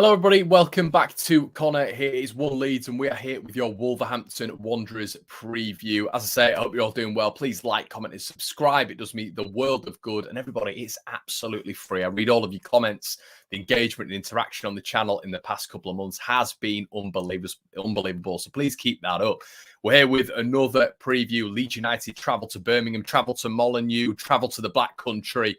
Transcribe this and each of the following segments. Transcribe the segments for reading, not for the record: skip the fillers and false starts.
Hello, everybody. Welcome back to Connor. Here is One Leeds, and we are here with your Wolverhampton Wanderers preview. As I say, I hope you're all doing well. Please like, comment, and subscribe. It does me the world of good. And everybody, it's absolutely free. I read all of your comments. The engagement and interaction on the channel in the past couple of months has been unbelievable. So please keep that up. We're here with another preview. Leeds United travel to Birmingham, travel to Molineux, travel to the Black Country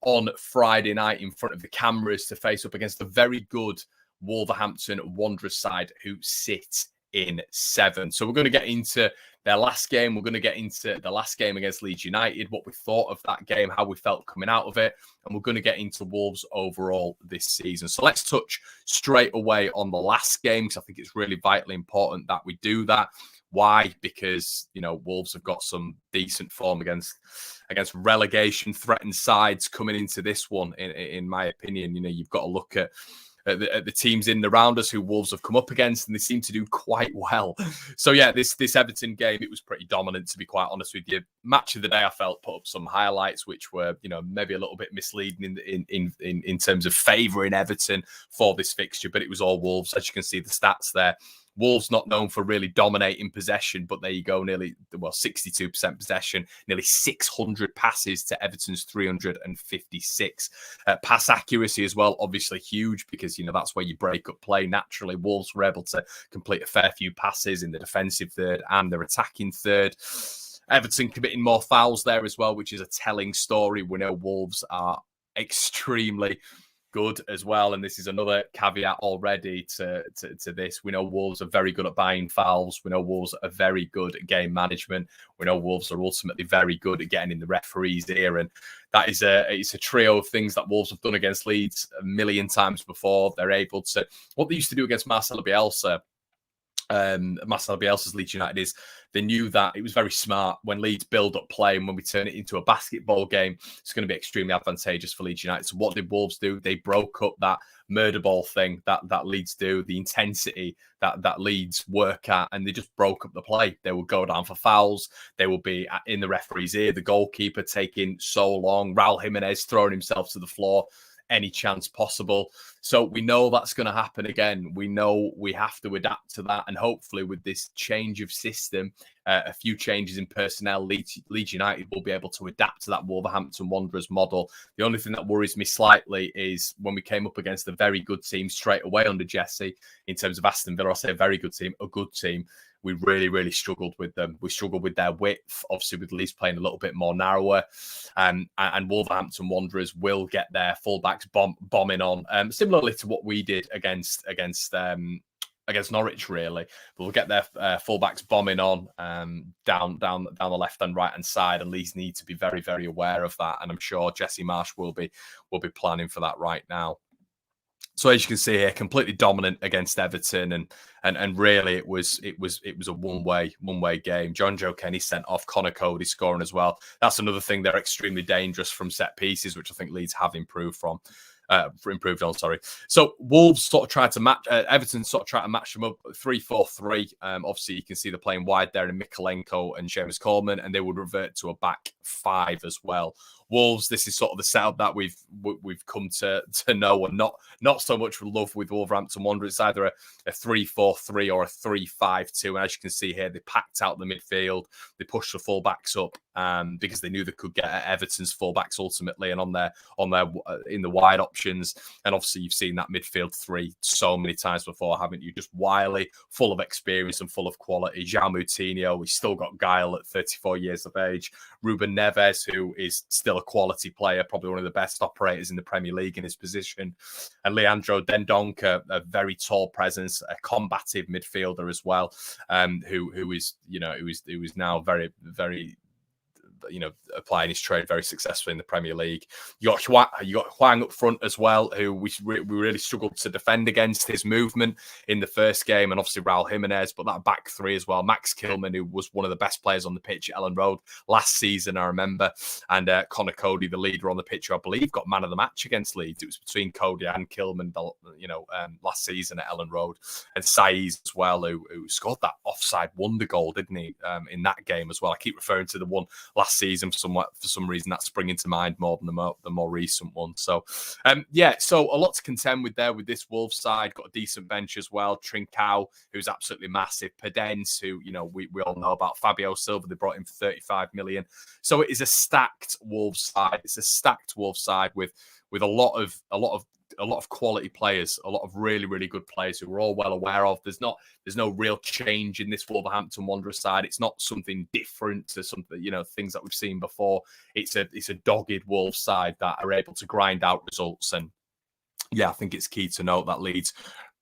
on Friday night in front of the cameras to face up against the very good Wolverhampton Wanderers side who sit in 7th. So we're going to get into their last game. We're going to get into the last game against Leeds United, what we thought of that game, how we felt coming out of it, and we're going to get into Wolves overall this season. So let's touch straight away on the last game, because I think it's really vitally important that we do that. Why? Because, Wolves have got some decent form against relegation threatened sides coming into this one, in my opinion. You've got to look at the teams in the rounders who Wolves have come up against, and they seem to do quite well. So yeah, this Everton game, it was pretty dominant, to be quite honest with you. Match of the day, I felt, put up some highlights which were, maybe a little bit misleading in terms of favouring Everton for this fixture, but it was all Wolves. As you can see, the stats there. Wolves not known for really dominating possession, but there you go, 62% possession, nearly 600 passes to Everton's 356. Pass accuracy as well, obviously huge, because, that's where you break up play naturally. Wolves were able to complete a fair few passes in the defensive third and their attacking third. Everton committing more fouls there as well, which is a telling story. We know Wolves are extremely good as well, and this is another caveat already to this. We know Wolves are very good at buying fouls. We know Wolves are very good at game management. We know Wolves are ultimately very good at getting in the referee's ear, and that is it's a trio of things that Wolves have done against Leeds a million times before. They're able to, what they used to do against Marcelo Bielsa's Leeds United is they knew that it was very smart when Leeds build up play, and when we turn it into a basketball game, it's going to be extremely advantageous for Leeds United. So what did Wolves do? They broke up that murder ball thing that Leeds do, the intensity that Leeds work at, and they just broke up the play. They would go down for fouls. They will be in the referee's ear. The goalkeeper taking so long. Raul Jimenez throwing himself to the floor any chance possible. So we know that's going to happen again. We know we have to adapt to that. And hopefully with this change of system, a few changes in personnel, Leeds United will be able to adapt to that Wolverhampton Wanderers model. The only thing that worries me slightly is when we came up against a very good team straight away under Jesse, in terms of Aston Villa, I say a very good team, a good team. We really, really struggled with them. We struggled with their width, obviously with Leeds playing a little bit more narrower. And Wolverhampton Wanderers will get their fullbacks bombing on, similarly to what we did against Norwich, really. But we'll get their fullbacks bombing on down the left and right hand side, and Leeds need to be very, very aware of that. And I'm sure Jesse Marsch will be planning for that right now. So as you can see here, completely dominant against Everton, and really it was a one way game. John Joe Kenny sent off, Connor Cody scoring as well. That's another thing. They're extremely dangerous from set pieces, which I think Leeds have improved on. So Wolves sort of tried to match, Everton sort of tried to match them up 3-4-3. Obviously, you can see they're playing wide there in Mikolenko and Seamus Coleman, and they would revert to a back 5 as well. Wolves, this is sort of the setup that we've come to know, and not so much love with Wolverhampton Wanderers. It's either a 3-4-3 or a 3-5-2. And as you can see here, they packed out the midfield. They pushed the fullbacks up because they knew they could get at Everton's fullbacks ultimately, and on their in the wide options. And obviously, you've seen that midfield 3 so many times before, haven't you? Just wily, full of experience and full of quality. João Moutinho, we still got Guile at 34 years of age. Ruben Neves, who is still a quality player, probably one of the best operators in the Premier League in his position, and Leandro Dendoncker, a very tall presence, a combative midfielder as well, who is now very, very, applying his trade very successfully in the Premier League. You got Hwang up front as well, who we really struggled to defend against his movement in the first game, and obviously Raul Jimenez, but that back 3 as well. Max Kilman, who was one of the best players on the pitch at Ellen Road last season, I remember, and Connor Cody, the leader on the pitch, who I believe got man of the match against Leeds. It was between Cody and Kilman, last season at Ellen Road, and Saiz as well, who scored that offside wonder goal, didn't he, in that game as well. I keep referring to the one last last season for some reason that's springing to mind more than the more recent one. So, yeah, so a lot to contend with there with this Wolves side. Got a decent bench as well. Trincao, who's absolutely massive. Pedence, who, you know, we all know about. Fabio Silva, they brought him for 35 million. So it is a stacked Wolves side. It's a stacked Wolves side with a lot of quality players, a lot of really, really good players who we're all well aware of. There's no real change in this Wolverhampton Wanderers side. It's not something different to something, you know, things that we've seen before. It's a dogged Wolves side that are able to grind out results. And yeah, I think it's key to note that Leeds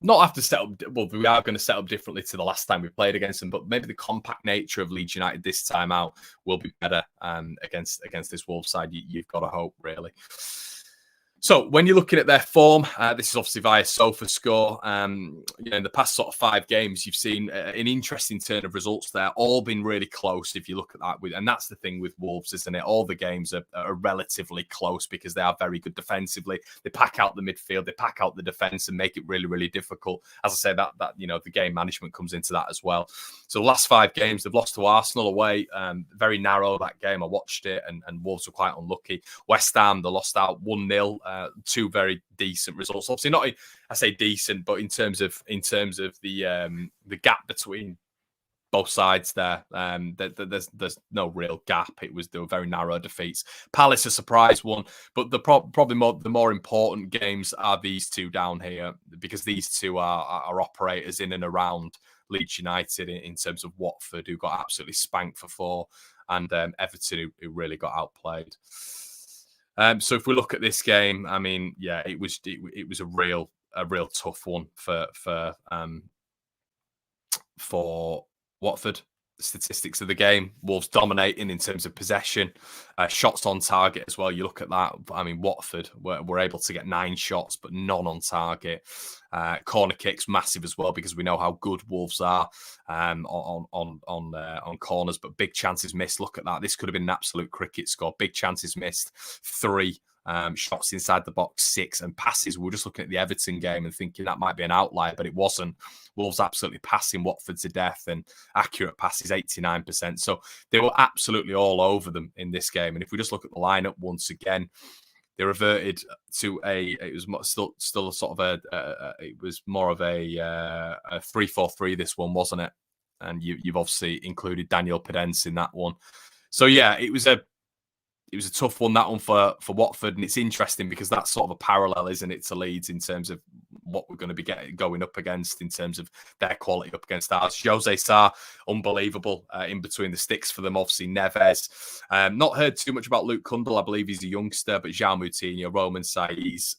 not have to set up. Well, we are going to set up differently to the last time we played against them, but maybe the compact nature of Leeds United this time out will be better against this Wolves side. You've got to hope, really. So when you're looking at their form, this is obviously via SofaScore. You know, in the past sort of 5 games, you've seen an interesting turn of results there. All been really close if you look at that. And that's the thing with Wolves, isn't it? All the games are relatively close because they are very good defensively. They pack out the midfield, they pack out the defence and make it really, really difficult. As I say, that you know, the game management comes into that as well. So the last 5 games, they've lost to Arsenal away. Very narrow, that game. I watched it and Wolves were quite unlucky. West Ham, they lost out 1-0. 2 very decent results. Obviously, not I say decent, but in terms of the gap between both sides there, there's no real gap. They were very narrow defeats. Palace a surprise one, but the more important games are these 2 down here, because these 2 are operators in and around Leeds United in terms of Watford, who got absolutely spanked for 4, and Everton, who really got outplayed. So if we look at this game, I mean, yeah, it was a real tough one for Watford. The statistics of the game: Wolves dominating in terms of possession, shots on target as well. You look at that. I mean, Watford were able to get 9 shots, but none on target. Corner kicks massive as well, because we know how good Wolves are on corners, but big chances missed. Look at that. This could have been an absolute cricket score. Big chances missed, 3. Shots inside the box, 6, and passes. We were just looking at the Everton game and thinking that might be an outlier, but it wasn't. Wolves absolutely passing Watford to death, and accurate passes 89%. So they were absolutely all over them in this game. And if we just look at the lineup once again, they reverted to it was still a sort of it was more of a 3-4-3. This one, wasn't it? And you've obviously included Daniel Pedence in that one. So yeah, it was a tough one, that one for Watford, and it's interesting because that's sort of a parallel, isn't it, to Leeds in terms of what we're going to be going up against in terms of their quality up against ours. Jose Sarr, unbelievable in between the sticks for them. Obviously, Neves. Not heard too much about Luke Cundle. I believe he's a youngster, but João Moutinho, Romain Saiz,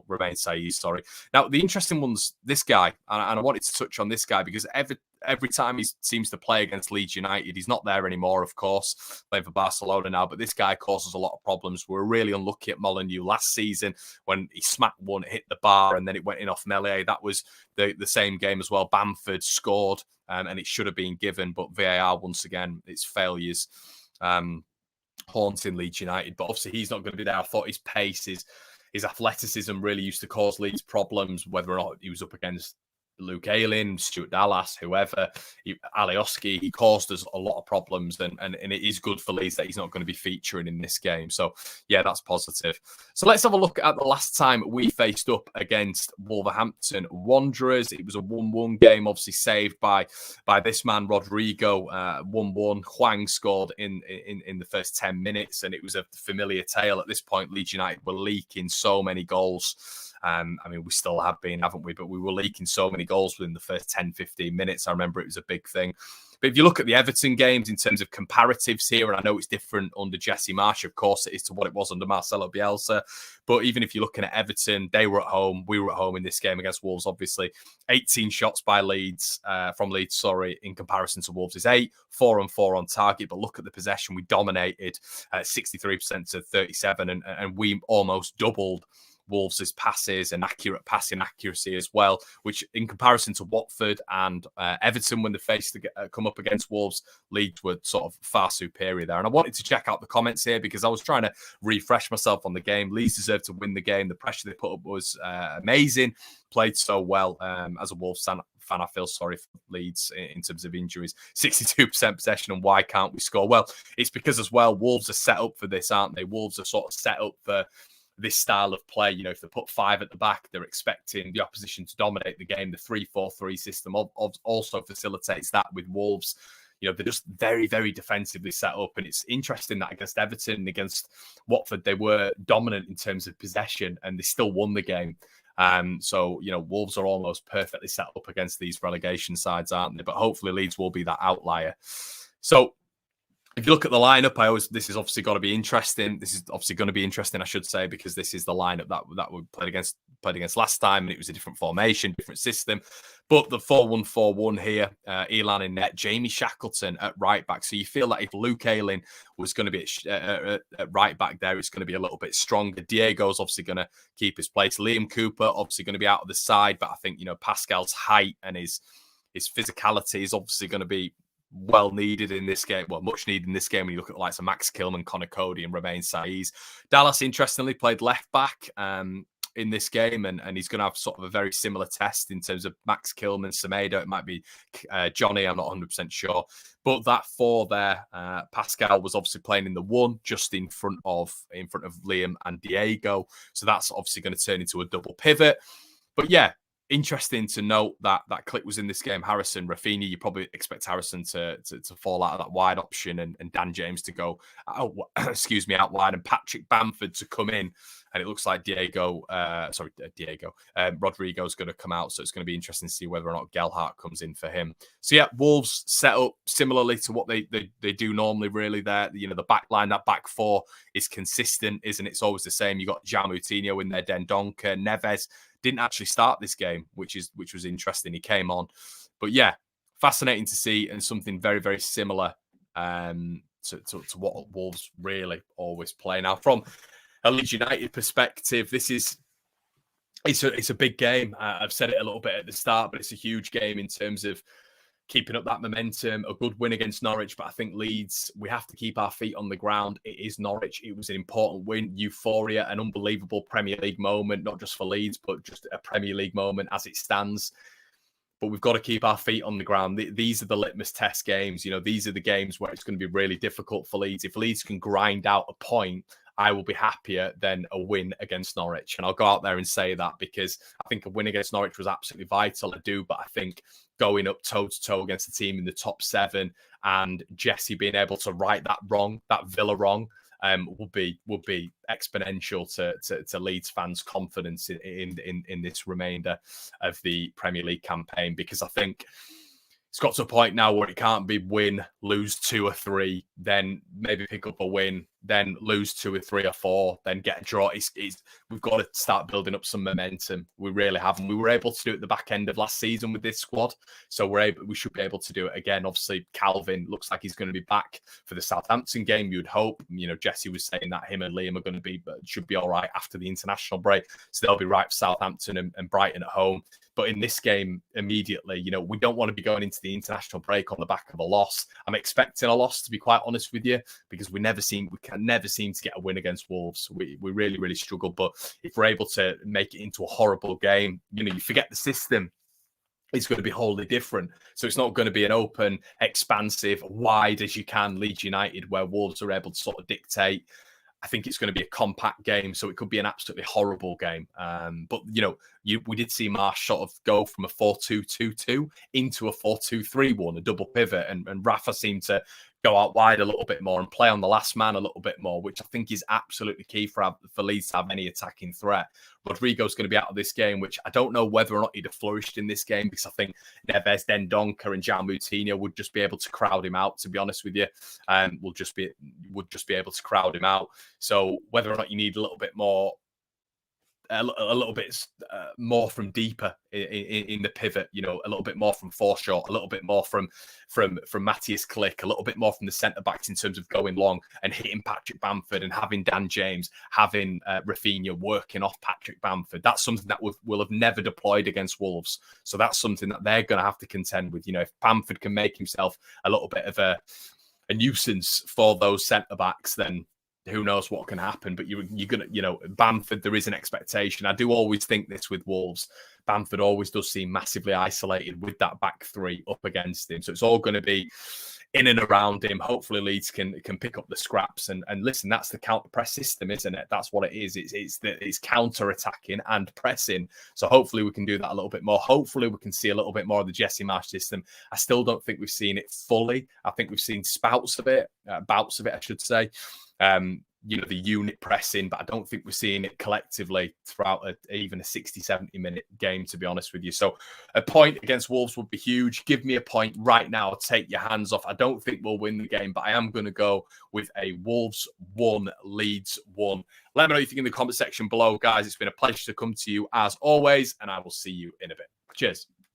Romain Saiz, sorry. Now, the interesting one's this guy, and I wanted to touch on this guy because every time he seems to play against Leeds United, he's not there anymore, of course, playing for Barcelona now, but this guy causes a lot of problems. We were really unlucky at Molineux last season when he smacked one, hit the bar, and then it went in off melee. That was the same game as well. Bamford scored, and it should have been given, but VAR, once again, its failures haunting Leeds United. But obviously, he's not going to be there. I thought his pace, his athleticism really used to cause Leeds problems, whether or not he was up against Luke Ayling, Stuart Dallas, whoever, Alioski, he caused us a lot of problems, and it is good for Leeds that he's not going to be featuring in this game. So, yeah, that's positive. So let's have a look at the last time we faced up against Wolverhampton Wanderers. It was a 1-1 game, obviously saved by this man, Rodrigo, 1-1. Hwang scored in the first 10 minutes, and it was a familiar tale at this point. Leeds United were leaking so many goals. I mean, we still have been, haven't we? But we were leaking so many goals within the first 10, 15 minutes. I remember it was a big thing. But if you look at the Everton games in terms of comparatives here, and I know it's different under Jesse Marsch, of course it is, to what it was under Marcelo Bielsa. But even if you're looking at Everton, they were at home. We were at home in this game against Wolves, obviously. 18 shots by Leeds, in comparison to Wolves is 8. 4-on-4 on target. But look at the possession. We dominated 63% to 37%, and we almost doubled Wolves' passes and accurate passing accuracy as well, which in comparison to Watford and Everton, when they faced to come up against Wolves, Leeds were sort of far superior there. And I wanted to check out the comments here because I was trying to refresh myself on the game. Leeds deserved to win the game. The pressure they put up was amazing. Played so well as a Wolves fan, I feel sorry for Leeds in terms of injuries. 62% possession, and why can't we score? Well, it's because as well, Wolves are set up for this, aren't they? Wolves are sort of set up for this style of play. You know, if they put 5 at the back, they're expecting the opposition to dominate the game. The 3-4-3 system also facilitates that with Wolves. You know, they're just very, very defensively set up. And it's interesting that against Everton and against Watford, they were dominant in terms of possession and they still won the game. So, you know, Wolves are almost perfectly set up against these relegation sides, aren't they? But hopefully Leeds will be that outlier. So if you look at the lineup, this is obviously got to be interesting. This is obviously going to be interesting, I should say, because this is the lineup that we played against last time, and it was a different formation, different system. But the 4-1-4-1 here, Elan in net, Jamie Shackleton at right back. So you feel like if Luke Ayling was going to be at right back there, it's going to be a little bit stronger. Diego's obviously going to keep his place. Liam Cooper obviously going to be out of the side, but I think, you know, Pascal's height and his physicality is obviously going to be well needed in this game, much needed in this game when you look at the likes of Max Kilman, Connor Cody and Romain Saiz. Dallas, interestingly, played left back in this game, and he's going to have sort of a very similar test in terms of Max Kilman, Semedo. It might be Johnny, I'm not 100% sure. But that 4 there, Pascal was obviously playing in the 1, just in front of Liam and Diego. So that's obviously going to turn into a double pivot. But yeah, interesting to note that Click was in this game. Harrison, Rafinha, you probably expect Harrison to fall out of that wide option and Dan James to go out wide, and Patrick Bamford to come in. And it looks like Rodrigo's going to come out. So it's going to be interesting to see whether or not Gelhardt comes in for him. So yeah, Wolves set up similarly to what they do normally, really. There, you know, the back line, that back 4 is consistent, isn't it? It's always the same. You got João Moutinho in there, Dendoncker, Neves didn't actually start this game, which was interesting. He came on. But yeah, fascinating to see, and something very, very similar to what Wolves really always play. Now, from a Leeds United perspective, it's a big game. I've said it a little bit at the start, but it's a huge game in terms of keeping up that momentum. A good win against Norwich, but I think Leeds, we have to keep our feet on the ground. It is Norwich. It was an important win. Euphoria, an unbelievable Premier League moment, not just for Leeds, but just a Premier League moment as it stands. But we've got to keep our feet on the ground. These are the litmus test games. You know, these are the games where it's going to be really difficult for Leeds. If Leeds can grind out a point, I will be happier than a win against Norwich. And I'll go out there and say that because I think a win against Norwich was absolutely vital. I do, but I think going up toe-to-toe against a team in the top 7 and Jesse being able to right that Villa wrong, would be exponential to Leeds fans' confidence in this remainder of the Premier League campaign, because I think it's got to a point now where it can't be win, lose 2 or 3, then maybe pick up a win, then lose 2 or 3 or 4, then get a draw. We've got to start building up some momentum. We really haven't. We were able to do it at the back end of last season with this squad, so we should be able to do it again. Obviously, Calvin looks like he's going to be back for the Southampton game. You'd hope. You know, Jesse was saying that him and Liam are going to should be all right after the international break, so they'll be right for Southampton and Brighton at home. But in this game, immediately, you know, we don't want to be going into the international break on the back of a loss. I'm expecting a loss, to be quite honest with you, because we can never seem to get a win against Wolves. We really, really struggle. But if we're able to make it into a horrible game, you know, you forget the system. It's going to be wholly different. So it's not going to be an open, expansive, wide as you can Leeds United, where Wolves are able to sort of dictate. I think it's going to be a compact game, so it could be an absolutely horrible game. But, you know, we did see Marsh sort of go from a 4-2-2-2 into a 4-2-3-1, a double pivot, and Rafa seemed to go out wide a little bit more and play on the last man a little bit more, which I think is absolutely key for Leeds to have any attacking threat. Rodrigo's going to be out of this game, which I don't know whether or not he'd have flourished in this game, because I think Neves, Dendoncker and João Moutinho would just be able to crowd him out, to be honest with you. Would just be able to crowd him out. So whether or not you need a little bit more more from deeper in the pivot, you know, a little bit more from Forshaw, a little bit more from Matthias Click, a little bit more from the centre backs in terms of going long and hitting Patrick Bamford, and having Dan James, having Rafinha working off Patrick Bamford. That's something that will have never deployed against Wolves. So that's something that they're going to have to contend with. You know, if Bamford can make himself a little bit of a nuisance for those centre backs, then who knows what can happen. But you're going to, Bamford, there is an expectation. I do always think this with Wolves. Bamford always does seem massively isolated with that back three up against him. So it's all going to be in and around him. Hopefully Leeds can pick up the scraps. And listen, that's the counter press system, isn't it? That's what it is. It's counter attacking and pressing. So hopefully we can do that a little bit more. Hopefully we can see a little bit more of the Jesse Marsch system. I still don't think we've seen it fully. I think we've seen bouts of it, I should say. The unit pressing, but I don't think we're seeing it collectively throughout even a 60, 70-minute game, to be honest with you. So a point against Wolves would be huge. Give me a point right now. Take your hands off. I don't think we'll win the game, but I am going to go with a Wolves 1, Leeds 1. Let me know what you think in the comment section below, guys. It's been a pleasure to come to you as always, and I will see you in a bit. Cheers.